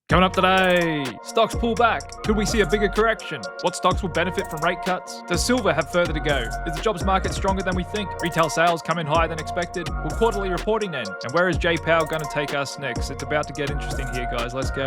Coming up today, stocks pull back. Could we see a bigger correction? What stocks will benefit from rate cuts? Does silver have further to go? Is the jobs market stronger than we think? Retail sales come in higher than expected. Will quarterly reporting end? And where is J Powell going to take us next? It's about to get interesting here, guys. Let's go.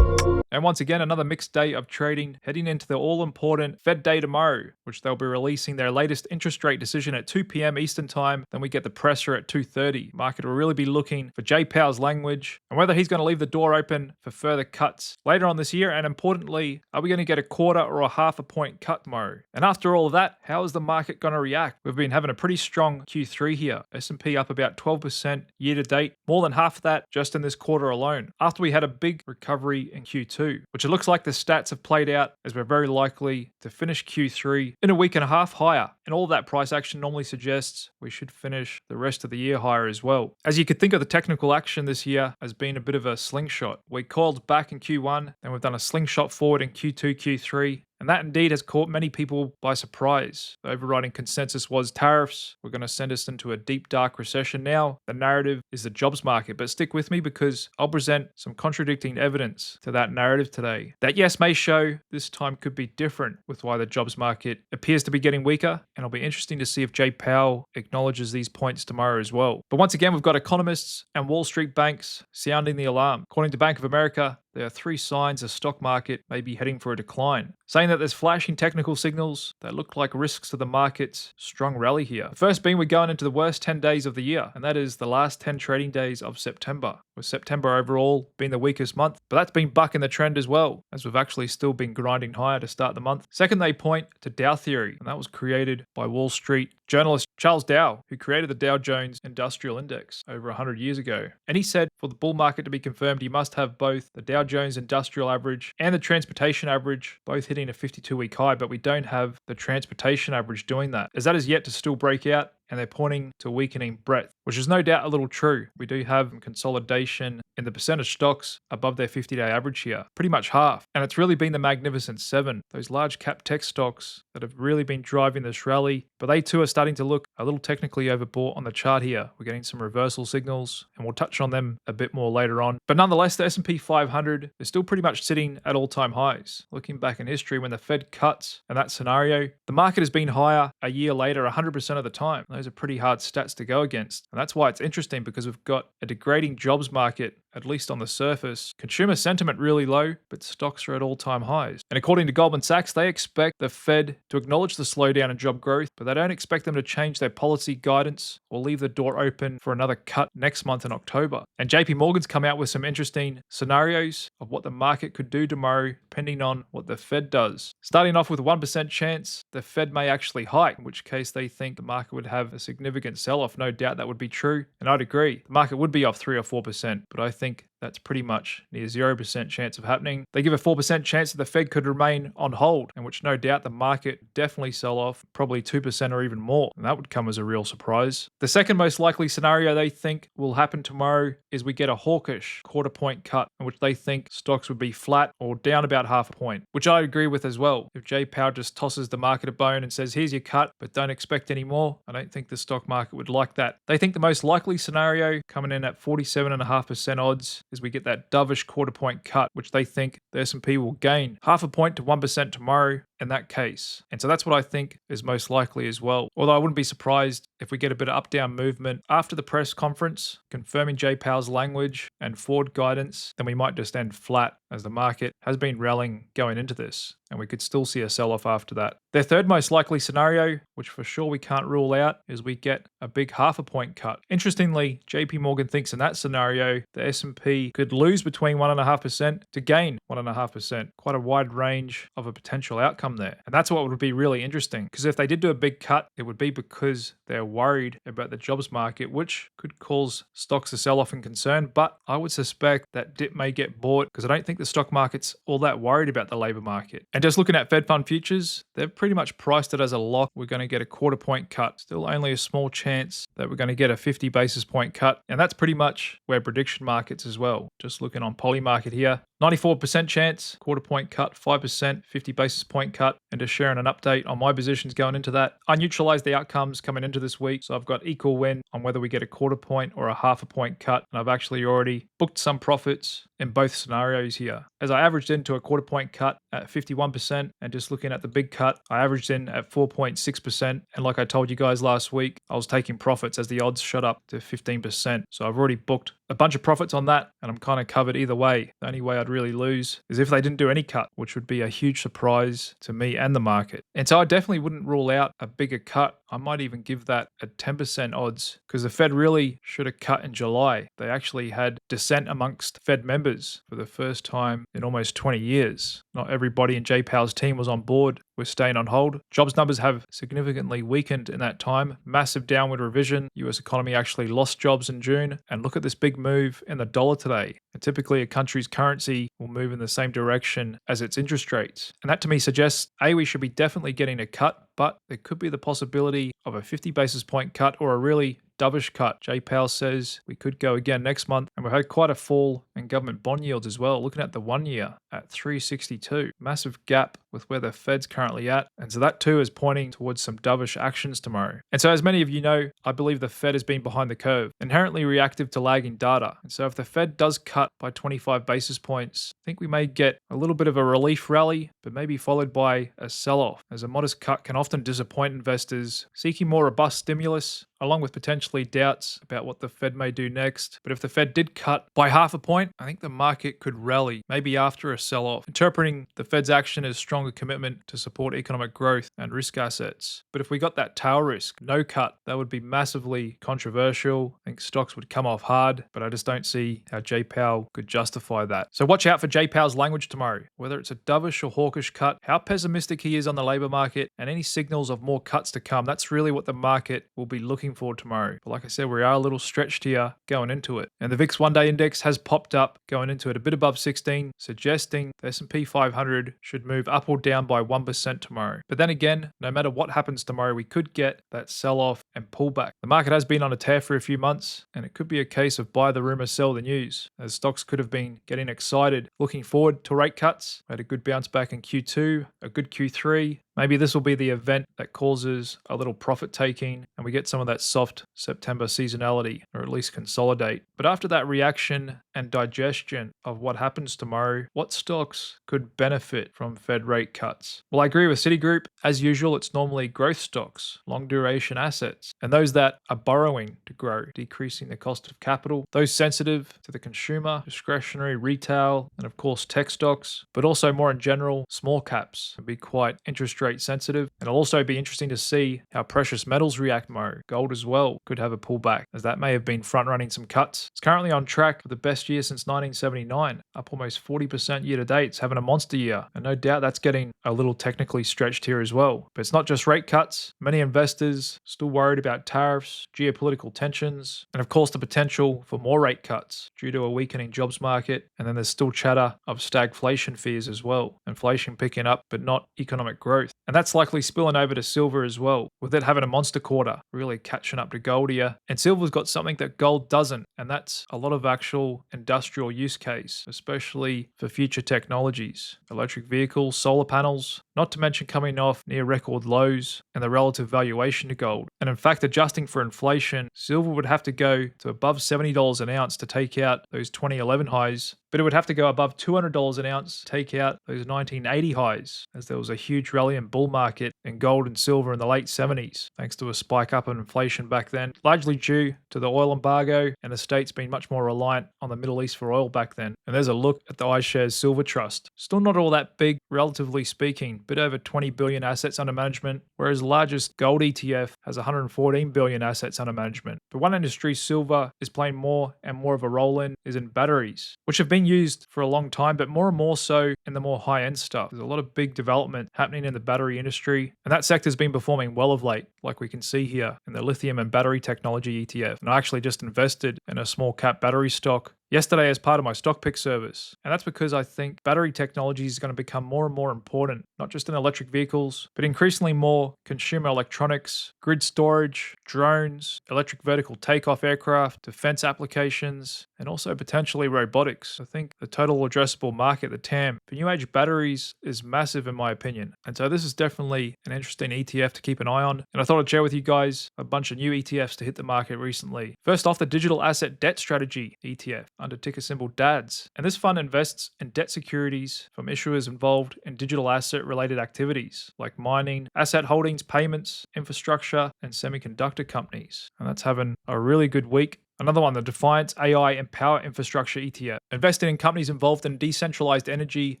And once again, another mixed day of trading heading into the all-important Fed day tomorrow, which they'll be releasing their latest interest rate decision at 2 p.m. Eastern time. Then we get the presser at 2:30. Market will really be looking for J Powell's language and whether he's going to leave the door open for further cuts later on this year. And importantly, are we going to get a quarter or a half a point cut tomorrow? And after all of that, how is the market going to react? We've been having a pretty strong Q3 here. S&P up about 12% year to date, more than half of that just in this quarter alone. After we had a big recovery in Q2. Which it looks like the stats have played out as we're very likely to finish Q3 in a week and a half higher. And all of that price action normally suggests we should finish the rest of the year higher as well. As you could think of the technical action this year as being a bit of a slingshot. We coiled back in Q1, then we've done a slingshot forward in Q2, Q3. And that indeed has caught many people by surprise. The overriding consensus was tariffs were going to send us into a deep, dark recession. Now, the narrative is the jobs market. But stick with me because I'll present some contradicting evidence to that narrative today. That yes may show this time could be different with why the jobs market appears to be getting weaker. And it'll be interesting to see if J Powell acknowledges these points tomorrow as well. But once again, we've got economists and Wall Street banks sounding the alarm. According to Bank of America, there are 3 signs the stock market may be heading for a decline, saying that there's flashing technical signals that look like risks to the market's strong rally here. The first being we're going into the worst 10 days of the year, and that is the last 10 trading days of September, with September overall being the weakest month. But that's been bucking the trend as well, as we've actually still been grinding higher to start the month. Second, they point to Dow theory, and that was created by Wall Street journalist Charles Dow, who created the Dow Jones Industrial Index over 100 years ago. And he said for the bull market to be confirmed, you must have both the Dow Jones Industrial Average and the Transportation Average both hitting a 52-week high, but we don't have the Transportation Average doing that, as that is yet to still break out. And they're pointing to weakening breadth, which is no doubt a little true. We do have consolidation in the percentage stocks above their 50-day average here, pretty much half. And it's really been the Magnificent Seven, those large cap tech stocks that have really been driving this rally. But they too are starting to look a little technically overbought on the chart here. We're getting some reversal signals, and we'll touch on them a bit more later on. But nonetheless, the S&P 500 is still pretty much sitting at all-time highs. Looking back in history, when the Fed cuts in that scenario, the market has been higher a year later 100% of the time. Those are pretty hard stats to go against. And that's why it's interesting, because we've got a degrading jobs market, at least on the surface. Consumer sentiment really low, but stocks are at all-time highs. And according to Goldman Sachs, they expect the Fed to acknowledge the slowdown in job growth, but they don't expect them to change their policy guidance or leave the door open for another cut next month in October. And JP Morgan's come out with some interesting scenarios of what the market could do tomorrow, depending on what the Fed does. Starting off with a 1% chance the Fed may actually hike, in which case they think the market would have a significant sell-off. No doubt that would be true, and I'd agree. The market would be off 3 or 4%, but I think that's pretty much near 0% chance of happening. They give a 4% chance that the Fed could remain on hold, in which no doubt the market definitely sell off probably 2% or even more, and that would come as a real surprise. The second most likely scenario they think will happen tomorrow is we get a hawkish quarter point cut, in which they think stocks would be flat or down about half a point, which I agree with as well. If J Powell just tosses the market a bone and says, here's your cut, but don't expect any more, I don't think the stock market would like that. They think the most likely scenario, coming in at 47.5% odds, is we get that dovish quarter point cut, which they think the S&P will gain half a point to 1% tomorrow in that case. And so that's what I think is most likely as well. Although I wouldn't be surprised if we get a bit of up-down movement after the press conference, confirming J Powell's language and forward guidance, then we might just end flat, as the market has been rallying going into this, and we could still see a sell-off after that. Their third most likely scenario, which for sure we can't rule out, is we get a big half a point cut. Interestingly, JP Morgan thinks in that scenario, the S&P could lose between 1.5% to gain 1.5%. Quite a wide range of a potential outcome there. And that's what would be really interesting, because if they did do a big cut, it would be because they're worried about the jobs market, which could cause stocks to sell off and concern. But I would suspect that dip may get bought, because I don't think the stock market's all that worried about the labor market. And just looking at Fed Fund futures, they've pretty much priced it as a lock. We're going to get a quarter point cut. Still only a small chance that we're going to get a 50 basis point cut. And that's pretty much where prediction markets as well. Just looking on Polymarket here, 94% chance, quarter point cut, 5%, 50 basis point cut and just sharing an update on my positions going into that. I neutralized the outcomes coming into this week, so I've got equal win on whether we get a quarter point or a half a point cut, and I've actually already booked some profits in both scenarios here. As I averaged into a quarter point cut at 51%, and just looking at the big cut, I averaged in at 4.6%, and like I told you guys last week, I was taking profits as the odds shot up to 15%, so I've already booked a bunch of profits on that, and I'm kind of covered either way. The only way I'd really lose is if they didn't do any cut, which would be a huge surprise to me and the market. And so I definitely wouldn't rule out a bigger cut. I might even give that a 10% odds, because the Fed really should have cut in July. They actually had dissent amongst Fed members for the first time in almost 20 years. Not everybody in Jay Powell's team was on board with staying on hold. Jobs numbers have significantly weakened in that time. Massive downward revision. US economy actually lost jobs in June. And look at this big move in the dollar today. And typically a country's currency will move in the same direction as its interest rates. And that to me suggests, A, we should be definitely getting a cut, but there could be the possibility of a 50 basis point cut or a really dovish cut. Jay Powell says we could go again next month, and we've had quite a fall in government bond yields as well. Looking at the 1 year at 362, massive gap with where the Fed's currently at, and so that too is pointing towards some dovish actions tomorrow. And so as many of you know, I believe the Fed has been behind the curve, inherently reactive to lagging data. And so if the Fed does cut by 25 basis points, I think we may get a little bit of a relief rally, but maybe followed by a sell-off, as a modest cut can often disappoint investors seeking more robust stimulus, along with potentially doubts about what the Fed may do next. But if the Fed did cut by half a point, I think the market could rally, maybe after a sell-off, interpreting the Fed's action as stronger commitment to support economic growth and risk assets. But if we got that tail risk, no cut, that would be massively controversial. I think stocks would come off hard, but I just don't see how Jay Powell could justify that. So watch out for Jay Powell's language tomorrow, whether it's a dovish or hawkish cut, how pessimistic he is on the labor market, and any signals of more cuts to come. That's really what the market will be looking for tomorrow. But like I said, we are a little stretched here going into it. And the VIX one-day index has popped up going into it a bit above 16, suggesting the S&P 500 should move up or down by 1% tomorrow. But then again, no matter what happens tomorrow, we could get that sell-off and pullback. The market has been on a tear for a few months, and it could be a case of buy the rumor, sell the news, as stocks could have been getting excited, looking forward to rate cuts. We had a good bounce back in Q2, a good Q3. Maybe this will be the event that causes a little profit taking and we get some of that soft September seasonality, or at least consolidate. But after that reaction and digestion of what happens tomorrow, what stocks could benefit from Fed rate cuts? Well, I agree with Citigroup. As usual, it's normally growth stocks, long duration assets, and those that are borrowing to grow, decreasing the cost of capital, those sensitive to the consumer, discretionary, retail, and of course tech stocks, but also more in general, small caps can be quite interest rate sensitive. And it'll also be interesting to see how precious metals react tomorrow. Gold as well could have a pullback, as that may have been front running some cuts. It's currently on track for the best year since 1979, up almost 40% year to date. It's having a monster year, and no doubt that's getting a little technically stretched here as well. But it's not just rate cuts. Many investors still worried about tariffs, geopolitical tensions, and of course the potential for more rate cuts due to a weakening jobs market. And then there's still chatter of stagflation fears as well. Inflation picking up, but not economic growth. And that's likely spilling over to silver as well, with it having a monster quarter, really catching up to gold here. And silver's got something that gold doesn't, and that's a lot of actual industrial use case, especially for future technologies, electric vehicles, solar panels, not to mention coming off near record lows and the relative valuation to gold. And in fact, adjusting for inflation, silver would have to go to above $70 an ounce to take out those 2011 highs, but it would have to go above $200 an ounce to take out those 1980 highs, as there was a huge rally and bull market in gold and silver in the late 70s, thanks to a spike up in inflation back then, largely due to the oil embargo and the states being much more reliant on the Middle East for oil back then. And there's a look at the iShares Silver Trust. Still not all that big, relatively speaking, bit over 20 billion assets under management, whereas the largest gold ETF has 114 billion assets under management. But one industry silver is playing more and more of a role in is in batteries, which have been used for a long time, but more and more so in the more high-end stuff. There's a lot of big development happening in the battery industry, and that sector's been performing well of late, like we can see here in the lithium and battery technology ETF. And I actually just invested in a small cap battery stock yesterday as part of my stock pick service. And that's because I think battery technology is going to become more and more important, not just in electric vehicles, but increasingly more consumer electronics, grid storage, drones, electric vertical takeoff aircraft, defense applications, and also potentially robotics. I think the total addressable market, the TAM, for new age batteries is massive in my opinion. And so this is definitely an interesting ETF to keep an eye on. And I thought I'd share with you guys a bunch of new ETFs to hit the market recently. First off, the Digital Asset Debt Strategy ETF under ticker symbol DADS. And this fund invests in debt securities from issuers involved in digital asset related activities like mining, asset holdings, payments, infrastructure, and semiconductor companies. And that's having a really good week. Another one, the Defiance AI and Power Infrastructure ETF. Invested in companies involved in decentralized energy,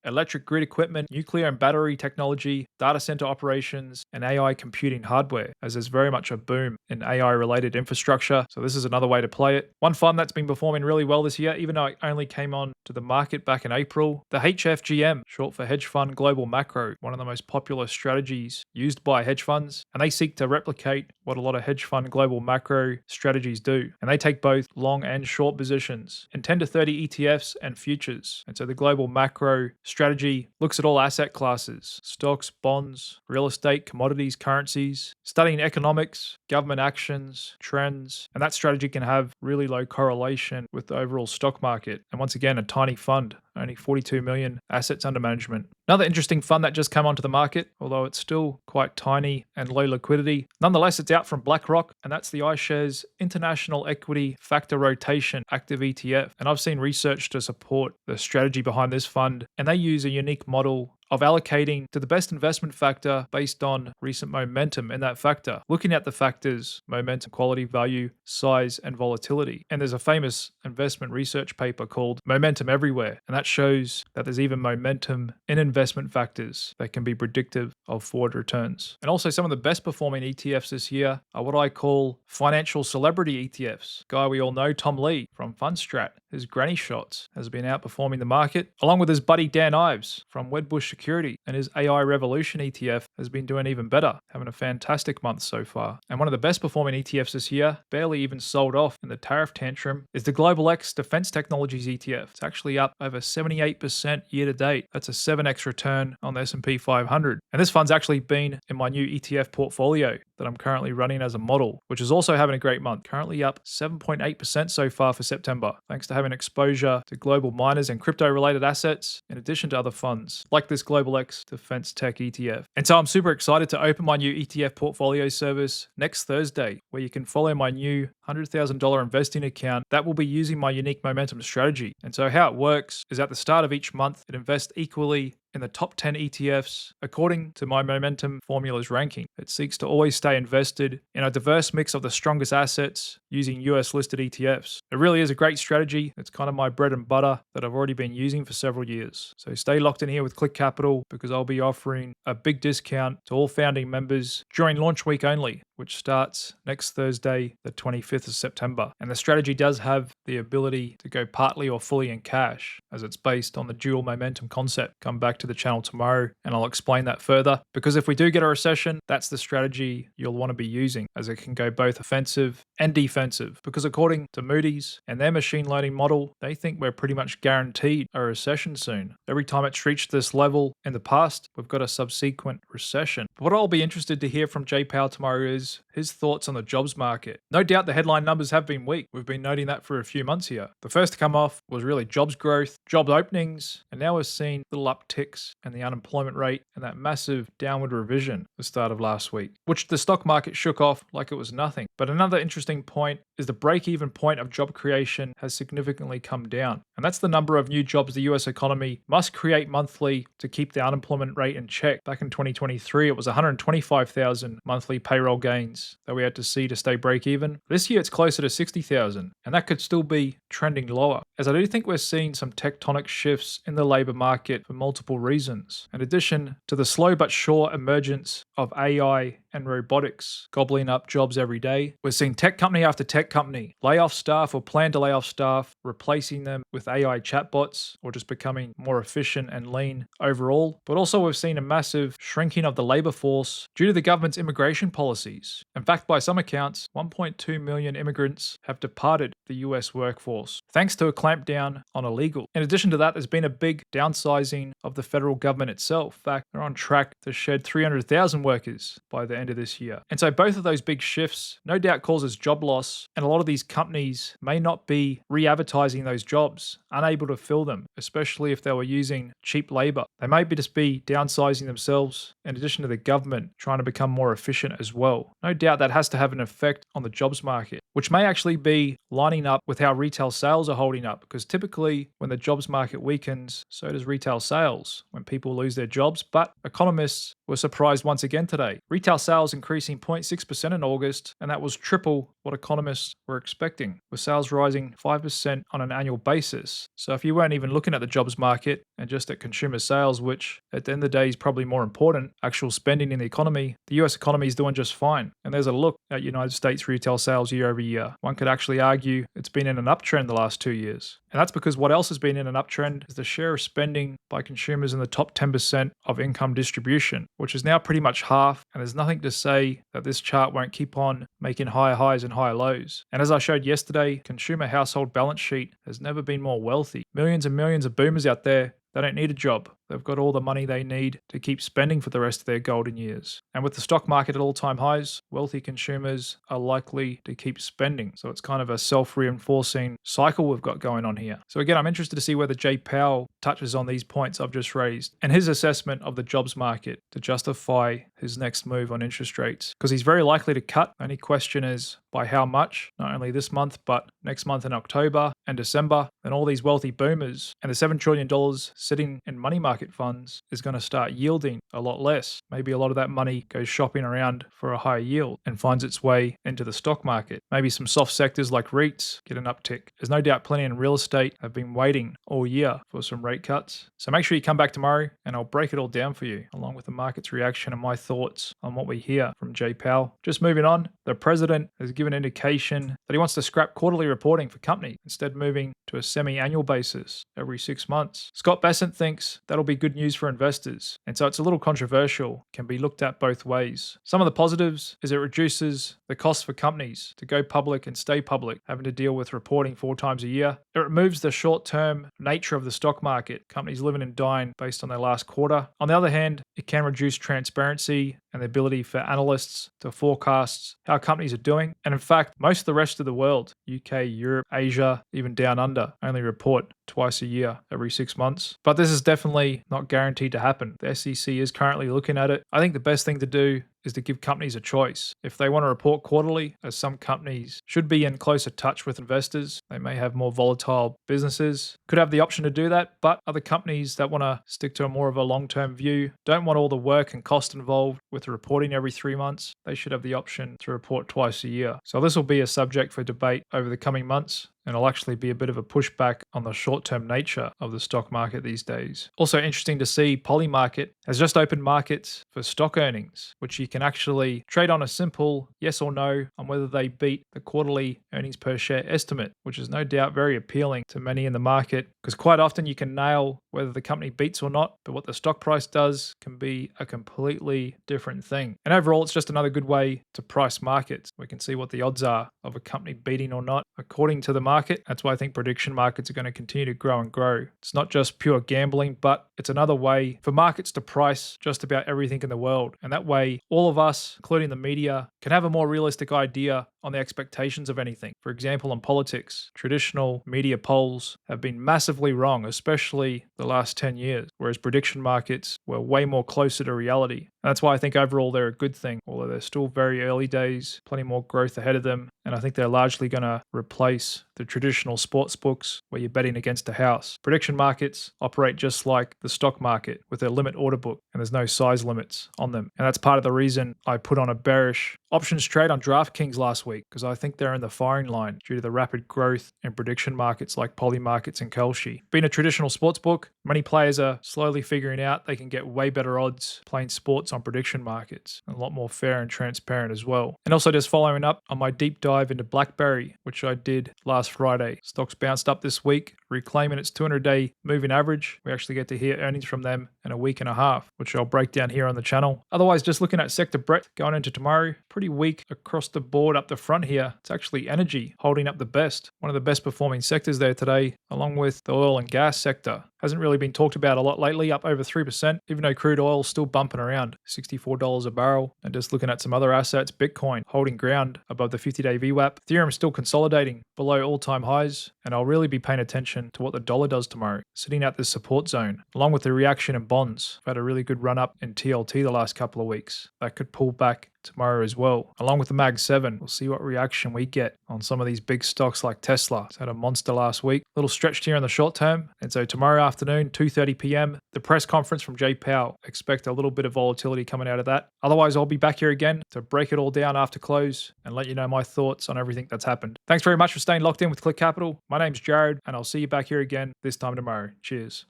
electric grid equipment, nuclear and battery technology, data center operations, and AI computing hardware, as there's very much a boom in AI related infrastructure. So this is another way to play it. One fund that's been performing really well this year, even though it only came on to the market back in April, the HFGM, short for Hedge Fund Global Macro, one of the most popular strategies used by hedge funds. And they seek to replicate what a lot of hedge fund global macro strategies do. And they take both long and short positions in 10 to 30 ETFs and futures. And so the global macro strategy looks at all asset classes, stocks, bonds, real estate, commodities, currencies, studying economics, government actions, trends. And that strategy can have really low correlation with the overall stock market. And once again, a tiny fund, only 42 million assets under management. Another interesting fund that just came onto the market, although it's still quite tiny and low liquidity. Nonetheless, it's out from BlackRock, and that's the iShares International Equity Factor Rotation Active ETF. And I've seen research to support the strategy behind this fund, and they use a unique model of allocating to the best investment factor based on recent momentum in that factor, looking at the factors momentum, quality, value, size, and volatility. And there's a famous investment research paper called Momentum Everywhere, and that shows that there's even momentum in investment factors that can be predictive of forward returns. And also some of the best performing ETFs this year are what I call financial celebrity ETFs. Guy we all know, Tom Lee from Fundstrat, his granny shots has been outperforming the market, along with his buddy Dan Ives from Wedbush Security, and his AI Revolution ETF has been doing even better, having a fantastic month so far. And one of the best performing ETFs this year, barely even sold off in the tariff tantrum, is the Global X Defense Technologies ETF. It's actually up over 78% year to date. That's a 7x return on the S&P 500. And this fund's actually been in my new ETF portfolio that I'm currently running as a model, which is also having a great month, currently up 7.8% so far for September, thanks to having exposure to global miners and crypto-related assets, in addition to other funds, like this Global X Defense Tech ETF. And so I'm super excited to open my new ETF portfolio service next Thursday, where you can follow my new $100,000 investing account that will be using my unique momentum strategy. And so how it works is at the start of each month, it invests equally in the top 10 ETFs according to my momentum formulas ranking. It seeks to always stay invested in a diverse mix of the strongest assets using US listed ETFs. It really is a great strategy. It's kind of my bread and butter that I've already been using for several years. So stay locked in here with Click Capital, because I'll be offering a big discount to all founding members during launch week only, which starts next Thursday, the 25th of September. And the strategy does have the ability to go partly or fully in cash, as it's based on the dual momentum concept. Come back to the channel tomorrow and I'll explain that further, because if we do get a recession, that's the strategy you'll want to be using, as it can go both offensive and defensive. Because according to Moody's and their machine learning model, they think we're pretty much guaranteed a recession soon. Every time it's reached this level in the past, we've got a subsequent recession. But what I'll be interested to hear from Jay Powell tomorrow is his thoughts on the jobs market. No doubt the headline numbers have been weak. We've been noting that for a few months here. The first to come off was really jobs growth, job openings, and now we're seeing little upticks in the unemployment rate and that massive downward revision at the start of last week, which the stock market shook off like it was nothing. But another interesting point is the break-even point of job creation has significantly come down. And that's the number of new jobs the US economy must create monthly to keep the unemployment rate in check. Back in 2023, it was 125,000 monthly payroll gains that we had to see to stay break-even. This year, it's closer to 60,000, and that could still be trending lower, as I do think we're seeing some tectonic shifts in the labor market for multiple reasons. In addition to the slow but sure emergence of AI and robotics gobbling up jobs every day. We're seeing tech company after tech company lay off staff or plan to lay off staff, replacing them with AI chatbots or just becoming more efficient and lean overall. But also we've seen a massive shrinking of the labor force due to the government's immigration policies. In fact, by some accounts, 1.2 million immigrants have departed the US workforce, thanks to a clampdown on illegal. In addition to that, there's been a big downsizing of the federal government itself. In fact, they're on track to shed 300,000 workers by the end of this year. And so both of those big shifts no doubt causes job loss, and a lot of these companies may not be re-advertising those jobs, unable to fill them, especially if they were using cheap labor. They may just be downsizing themselves, in addition to the government trying to become more efficient as well. No doubt that has to have an effect on the jobs market, which may actually be lining up with how retail sales are holding up, because typically when the jobs market weakens, so does retail sales when people lose their jobs. But economists were surprised once again today. Retail sales increasing 0.6% in August, and that was triple what economists were expecting, with sales rising 5% on an annual basis. So if you weren't even looking at the jobs market and just at consumer sales, which at the end of the day is probably more important, actual spending in the economy, the US economy is doing just fine. And there's a look at United States retail sales year over year. One could actually argue it's been in an uptrend the last 2 years. And that's because what else has been in an uptrend is the share of spending by consumers in the top 10% of income distribution, which is now pretty much half. And there's nothing to say that this chart won't keep on making higher highs and higher lows. And as I showed yesterday, consumer household balance sheet has never been more wealthy. Millions and millions of boomers out there, they don't need a job. They've got all the money they need to keep spending for the rest of their golden years. And with the stock market at all-time highs, wealthy consumers are likely to keep spending. So it's kind of a self-reinforcing cycle we've got going on here. So again, I'm interested to see whether Jay Powell touches on these points I've just raised and his assessment of the jobs market to justify his next move on interest rates, because he's very likely to cut. Only question is by how much, not only this month, but next month in October and December. And all these wealthy boomers and the $7 trillion sitting in money market funds is going to start yielding a lot less. Maybe a lot of that money goes shopping around for a higher yield and finds its way into the stock market. Maybe some soft sectors like REITs get an uptick. There's no doubt plenty in real estate have been waiting all year for some rate cuts. So make sure you come back tomorrow and I'll break it all down for you, along with the market's reaction and my thoughts on what we hear from Jay Powell. Just moving on, the president has given indication that he wants to scrap quarterly reporting for companies, instead moving to a semi-annual basis every 6 months. Scott Bessent thinks that'll be good news for investors, and so it's a little controversial, can be looked at both ways. Some of the positives is it reduces the cost for companies to go public and stay public, having to deal with reporting 4 times a year. It removes the short-term nature of the stock market, companies living and dying based on their last quarter. On the other hand, it can reduce transparency and the ability for analysts to forecast how companies are doing. And in fact, most of the rest of the world, UK, Europe, Asia, even down under, only report twice a year, every 6 months. But this is definitely not guaranteed to happen. The SEC is currently looking at it. I think the best thing to do is to give companies a choice. If they want to report quarterly, as some companies should be in closer touch with investors, they may have more volatile businesses, could have the option to do that. But other companies that want to stick to a more of a long-term view, don't want all the work and cost involved with reporting every 3 months, they should have the option to report twice a year. So this will be a subject for debate over the coming months, and it'll actually be a bit of a pushback on the short-term nature of the stock market these days. Also interesting to see, Polymarket has just opened markets for stock earnings, which you can actually trade on a simple yes or no on whether they beat the quarterly earnings per share estimate, which is no doubt very appealing to many in the market, because quite often you can nail whether the company beats or not, but what the stock price does can be a completely different thing. And overall, it's just another good way to price markets. We can see what the odds are of a company beating or not according to the market. That's why I think prediction markets are going to continue to grow and grow. It's not just pure gambling, but it's another way for markets to price just about everything in the world. And that way, all of us, including the media, can have a more realistic idea on the expectations of anything. For example, in politics, traditional media polls have been massively wrong, especially the last 10 years, whereas prediction markets were way more closer to reality. And that's why I think overall they're a good thing, although they're still very early days, plenty more growth ahead of them. And I think they're largely going to replace the traditional sports books where you're betting against a house. Prediction markets operate just like the stock market with their limit order book, and there's no size limits on them. And that's part of the reason I put on a bearish options trade on DraftKings last week, because I think they're in the firing line due to the rapid growth in prediction markets like Polymarkets and Kalshi. Being a traditional sports book, many players are slowly figuring out they can get way better odds playing sports on prediction markets, and a lot more fair and transparent as well. And also just following up on my deep dive into BlackBerry, which I did last Friday. Stocks bounced up this week, reclaiming its 200-day moving average. We actually get to hear earnings from them in a week and a half, which I'll break down here on the channel. Otherwise, just looking at sector breadth going into tomorrow, pretty weak across the board up the front here. It's actually energy holding up the best. One of the best performing sectors there today, along with the oil and gas sector. Hasn't really been talked about a lot lately, up over 3%, even though crude oil is still bumping around $64 a barrel. And just looking at some other assets, Bitcoin holding ground above the 50-day VWAP. Ethereum still consolidating below all-time highs, and I'll really be paying attention to what the dollar does tomorrow, sitting at this support zone, along with the reaction in bonds. I've had a really good run up in TLT the last couple of weeks. That could pull back tomorrow as well. Along with the Mag 7, we'll see what reaction we get on some of these big stocks like Tesla. It's had a monster last week. A little stretched here in the short term. And so tomorrow afternoon, 2:30 p.m., the press conference from Jay Powell. Expect a little bit of volatility coming out of that. Otherwise, I'll be back here again to break it all down after close and let you know my thoughts on everything that's happened. Thanks very much for staying locked in with Click Capital. My name's Jared, and I'll see you back here again this time tomorrow. Cheers.